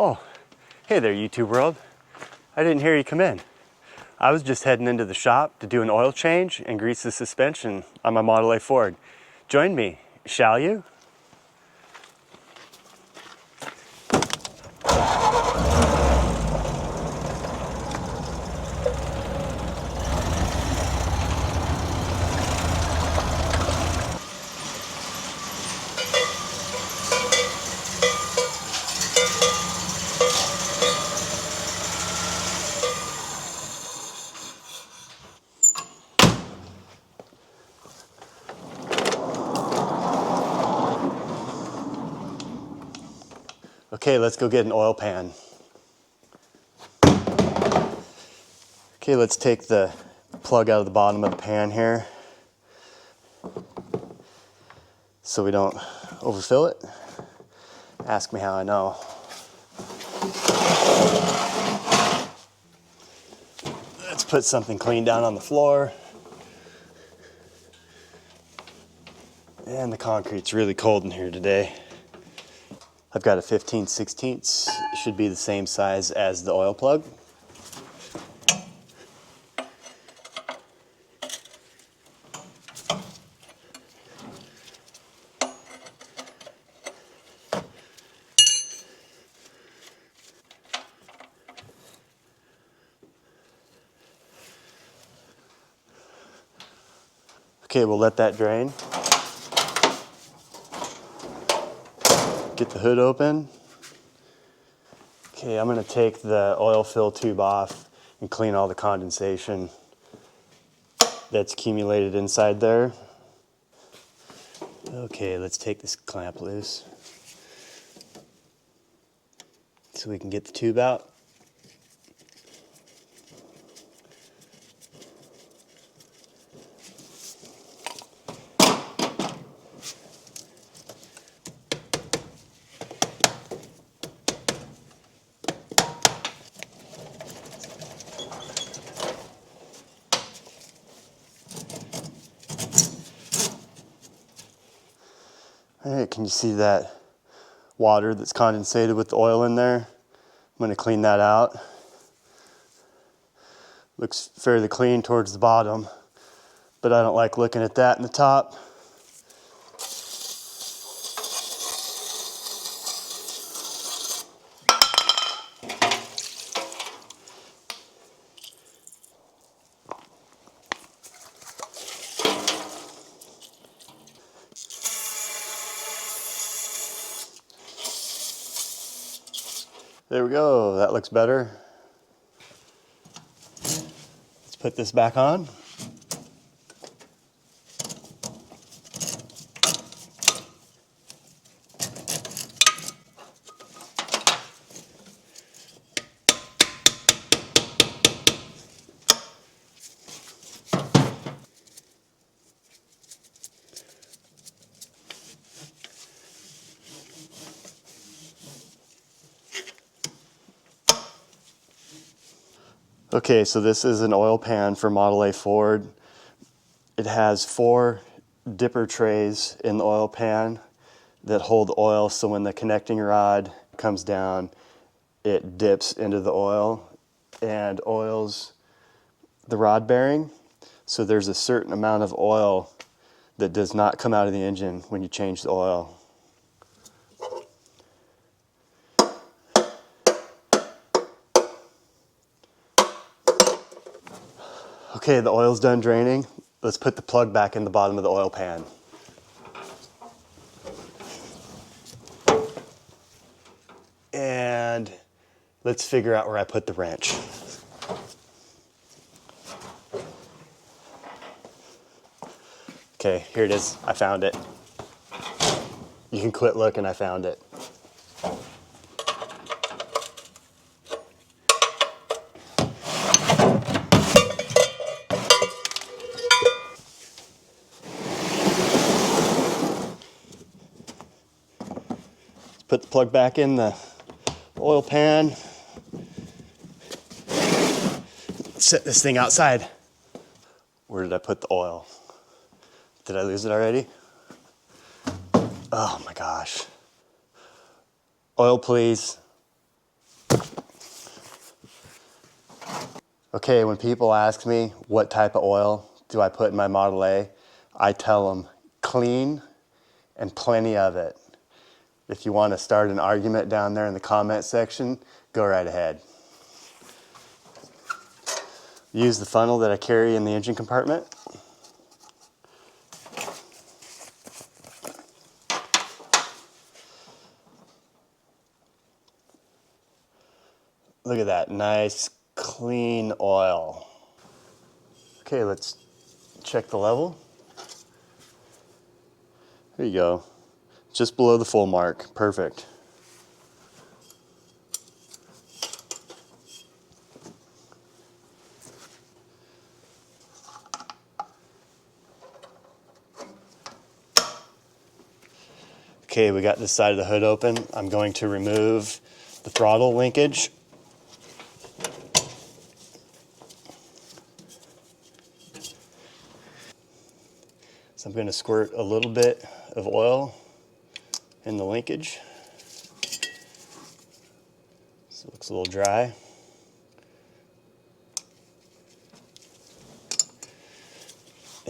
Oh, hey there, YouTube world. I didn't hear you come in. I was just heading into the shop to do an oil change and grease the suspension on my Model A Ford. Join me, shall you? Okay, let's go get an oil pan. Okay, let's take the plug out of the bottom of the pan here so we don't overfill it. Ask me how I know. Let's put something clean down on the floor. And the concrete's really cold in here today. I've got a 15/16. It should be the same size as the oil plug. Okay, we'll let that drain. Get the hood open. Okay, I'm gonna take the oil fill tube off and clean all the condensation that's accumulated inside there. Okay, let's take this clamp loose so we can get the tube out. All right, can you see that water that's condensated with the oil in there? I'm going to clean that out. Looks fairly clean towards the bottom, but I don't like looking at that in the top. There we go, that looks better. Let's put this back on. Okay, so this is an oil pan for Model A Ford. It has 4 dipper trays in the oil pan that hold oil, so when the connecting rod comes down, it dips into the oil and oils the rod bearing. So there's a certain amount of oil that does not come out of the engine when you change the oil. Okay, the oil's done draining. Let's put the plug back in the bottom of the oil pan. And let's figure out where I put the wrench. Okay, here it is. I found it. You can quit looking, I found it. Put the plug back in the oil pan. Set this thing outside. Where did I put the oil? Did I lose it already? Oh my gosh. Oil, please. Okay, when people ask me what type of oil do I put in my Model A, I tell them clean and plenty of it. If you want to start an argument down there in the comment section, go right ahead. Use the funnel that I carry in the engine compartment. Look at that, nice clean oil. Okay, let's check the level. There you go. Just below the full mark. Perfect. Okay, we got this side of the hood open. I'm going to remove the throttle linkage. So I'm going to squirt a little bit of oil in the linkage. So it looks a little dry.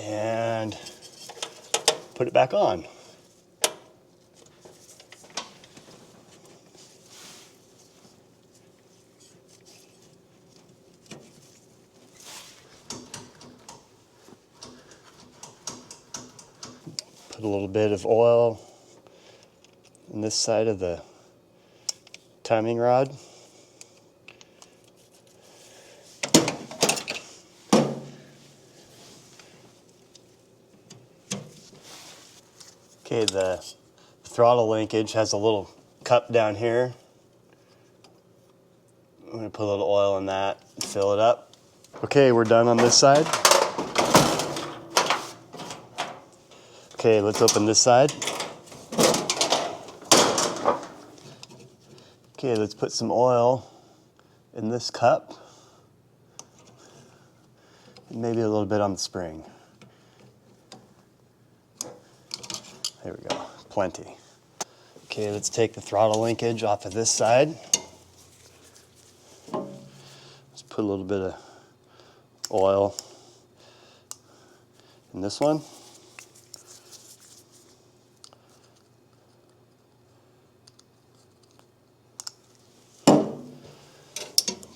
And put it back on. Put a little bit of oil on this side of the timing rod. Okay, the throttle linkage has a little cup down here. I'm going to put a little oil in that, fill it up. Okay, we're done on this side. Okay, let's open this side. Okay, let's put some oil in this cup. And maybe a little bit on the spring. There we go, plenty. Okay, let's take the throttle linkage off of this side. Let's put a little bit of oil in this one.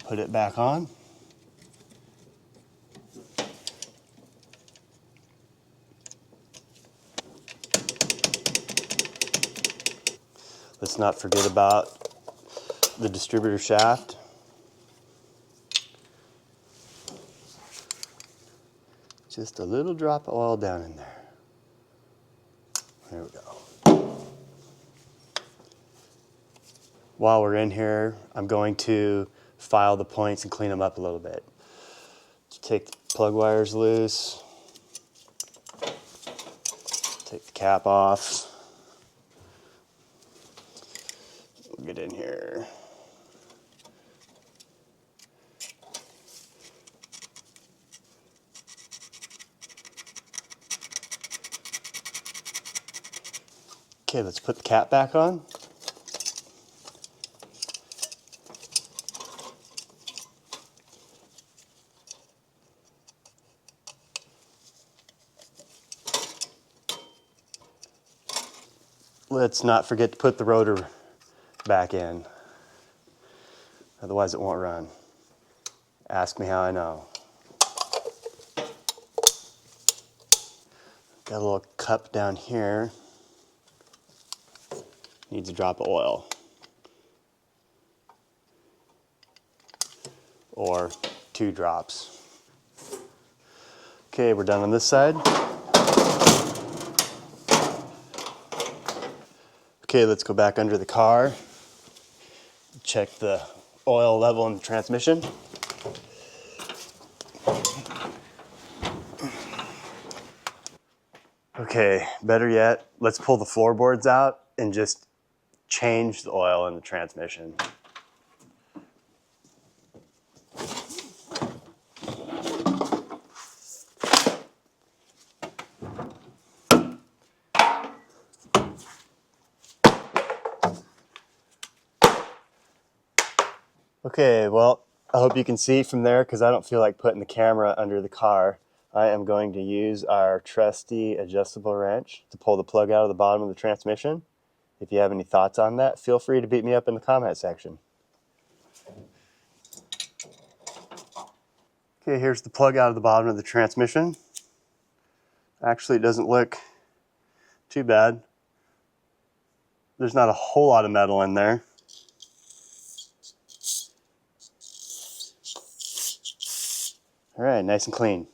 Put it back on. Let's not forget about the distributor shaft. Just a little drop of oil down in there. There we go. While we're in here, I'm going to file the points and clean them up a little bit. Just take the plug wires loose. Take the cap off. We'll get in here. Okay, let's put the cap back on. Let's not forget to put the rotor back in. Otherwise it won't run. Ask me how I know. Got a little cup down here. Needs a drop of oil. Or 2 drops. Okay, we're done on this side. Okay, let's go back under the car. Check the oil level in the transmission. Okay, better yet, let's pull the floorboards out and just change the oil in the transmission. Okay, well, I hope you can see from there because I don't feel like putting the camera under the car. I am going to use our trusty adjustable wrench to pull the plug out of the bottom of the transmission. If you have any thoughts on that, feel free to beat me up in the comment section. Okay, here's the plug out of the bottom of the transmission. Actually, it doesn't look too bad. There's not a whole lot of metal in there. All right, nice and clean.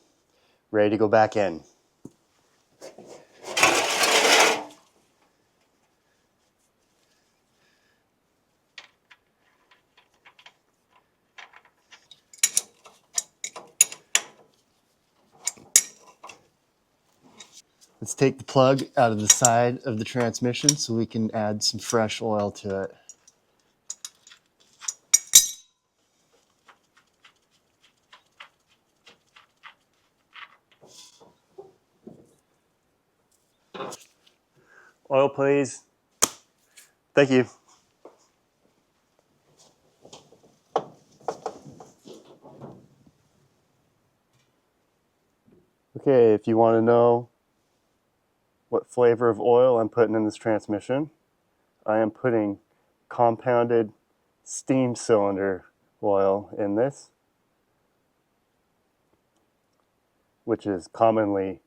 Ready to go back in. Let's take the plug out of the side of the transmission so we can add some fresh oil to it. Oil, please. Thank you. Okay, if you want to know what flavor of oil I'm putting in this transmission, I am putting compounded steam cylinder oil in this, which is commonly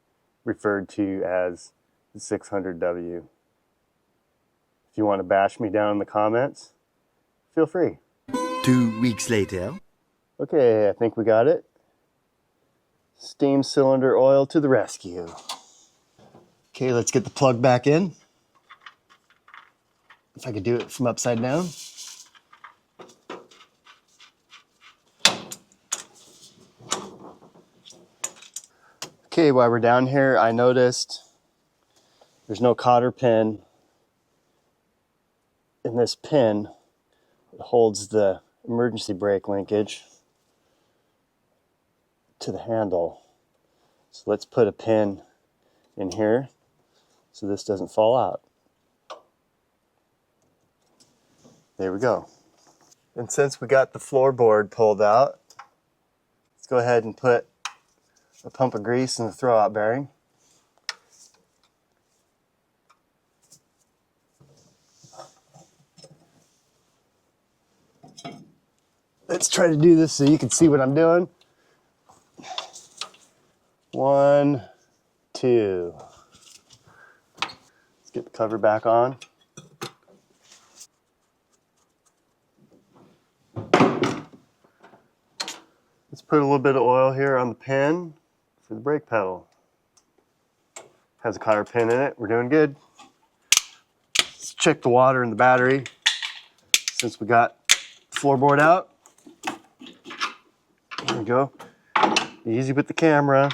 referred to as the 600W. If you want to bash me down in the comments, feel free. 2 weeks later. Okay, I think we got it. Steam cylinder oil to the rescue. Okay, let's get the plug back in. If I could do it from upside down. Okay, while we're down here, I noticed there's no cotter pin in this pin. It holds the emergency brake linkage to the handle. So let's put a pin in here so this doesn't fall out. There we go. And since we got the floorboard pulled out, let's go ahead and put a pump of grease in the throwout bearing. Let's try to do this so you can see what I'm doing. 1, 2. Let's get the cover back on. Let's put a little bit of oil here on the pin for the brake pedal. Has a cotter pin in it. We're doing good. Let's check the water in the battery since we got the floorboard out. There we go. Easy with the camera.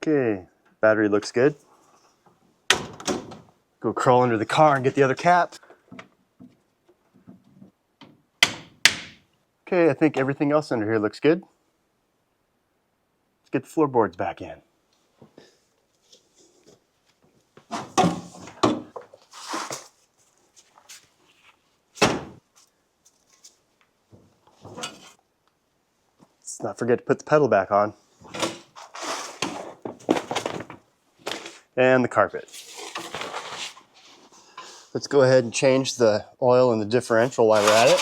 Okay, battery looks good. Go crawl under the car and get the other cap. Okay, I think everything else under here looks good. Let's get the floorboards back in. Let's not forget to put the pedal back on. And the carpet. Let's go ahead and change the oil in the differential while we're at it.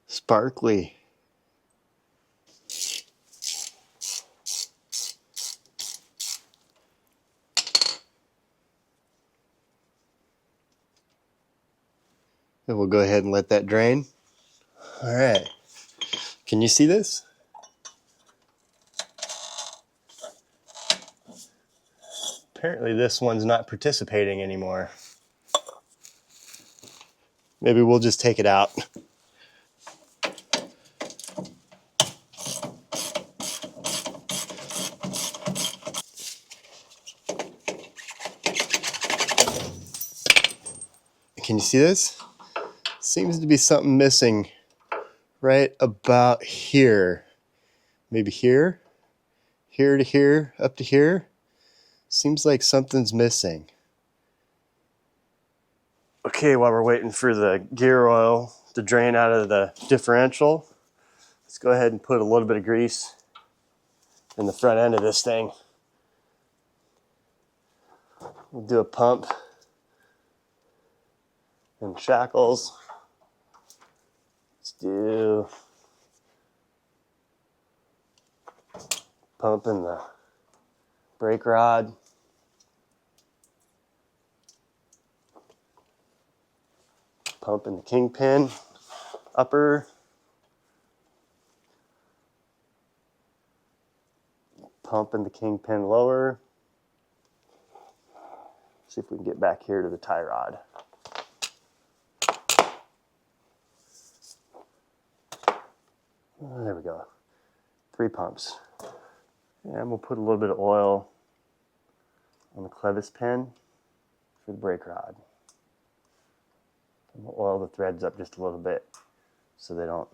Sparkly. And we'll go ahead and let that drain. All right. Can you see this? Apparently this one's not participating anymore. Maybe we'll just take it out. Can you see this? seems to be something missing right about here. Maybe here, here to here, up to here. Seems like something's missing. Okay, while we're waiting for the gear oil to drain out of the differential, let's go ahead and put a little bit of grease in the front end of this thing. We'll do a pump and shackles. Let's do pump in the brake rod. Pump in the kingpin upper. Pump in the kingpin lower. See if we can get back here to the tie rod. There we go. 3 pumps. And we'll put a little bit of oil on the clevis pin for the brake rod. And we'll oil the threads up just a little bit so they don't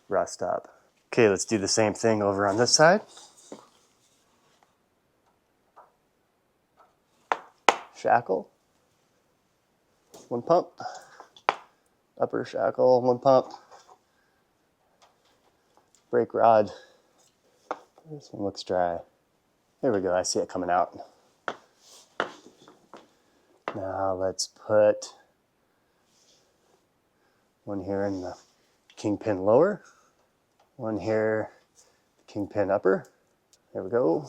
rust up. Okay, let's do the same thing over on this side. Shackle, 1 pump. Upper shackle, 1 pump. Brake rod. This one looks dry. There we go, I see it coming out. Now let's put one here in the kingpin lower, one here, kingpin upper. There we go.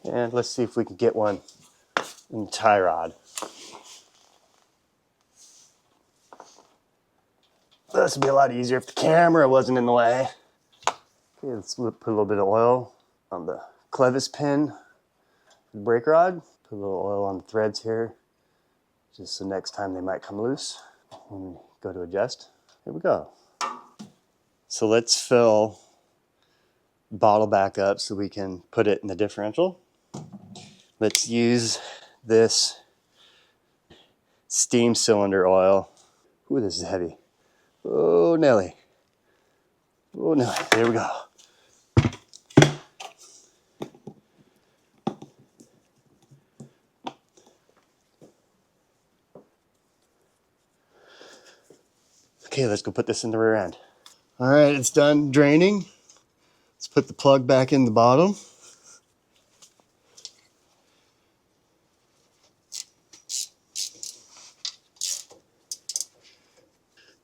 And let's see if we can get one in the tie rod. This would be a lot easier if the camera wasn't in the way. Okay, let's put a little bit of oil on the clevis pin, the brake rod. Put a little oil on the threads here, just so next time they might come loose when we go to adjust. Here we go. So let's fill the bottle back up so we can put it in the differential. Let's use this steam cylinder oil. Ooh, this is heavy. Oh, Nelly. Oh, Nelly. There we go. Okay, let's go put this in the rear end. All right, it's done draining. Let's put the plug back in the bottom.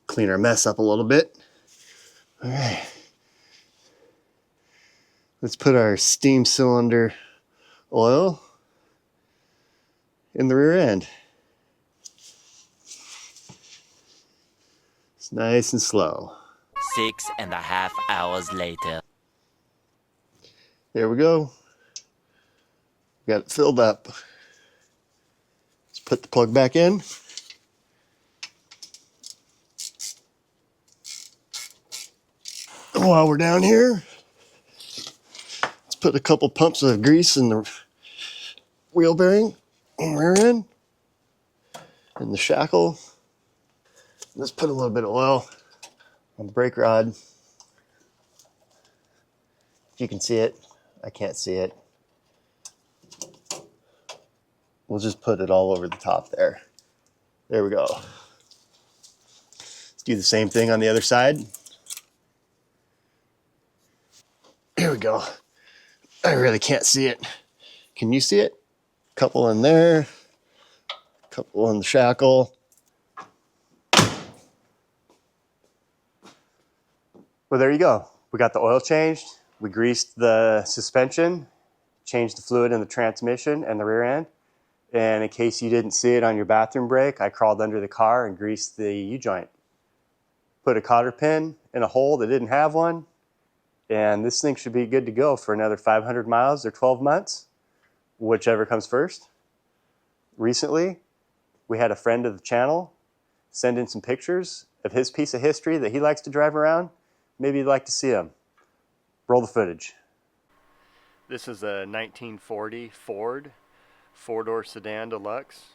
Clean our mess up a little bit. All right. Let's put our steam cylinder oil in the rear end. It's nice and slow. 6.5 hours later. There we go. Got it filled up. Let's put the plug back in. While we're down here, let's put a couple pumps of grease in the wheel bearing and rear end and the shackle. Let's put a little bit of oil on the brake rod. If you can see it, I can't see it. We'll just put it all over the top there. There we go. Let's do the same thing on the other side. Here we go. I really can't see it. Can you see it? Couple in there, couple on the shackle. Well, there you go. We got the oil changed. We greased the suspension, changed the fluid in the transmission and the rear end. And in case you didn't see it on your bathroom break, I crawled under the car and greased the U-joint. Put a cotter pin in a hole that didn't have one. And this thing should be good to go for another 500 miles or 12 months, whichever comes first. Recently, we had a friend of the channel send in some pictures of his piece of history that he likes to drive around. Maybe you'd like to see them. Roll the footage. This is a 1940 Ford 4-door sedan deluxe.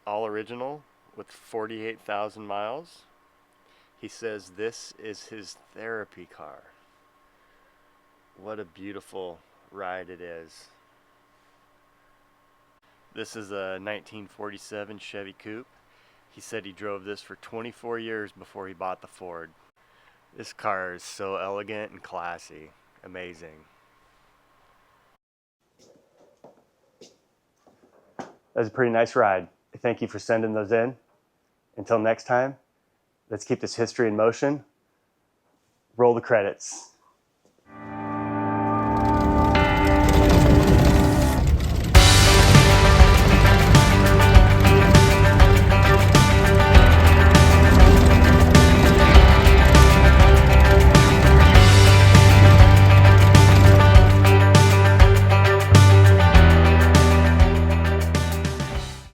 all original with 48,000 miles. He says this is his therapy car. What a beautiful ride it is. This is a 1947 Chevy Coupe. He said he drove this for 24 years before he bought the Ford. This car is so elegant and classy. Amazing. That was a pretty nice ride. Thank you for sending those in. Until next time, let's keep this history in motion. Roll the credits.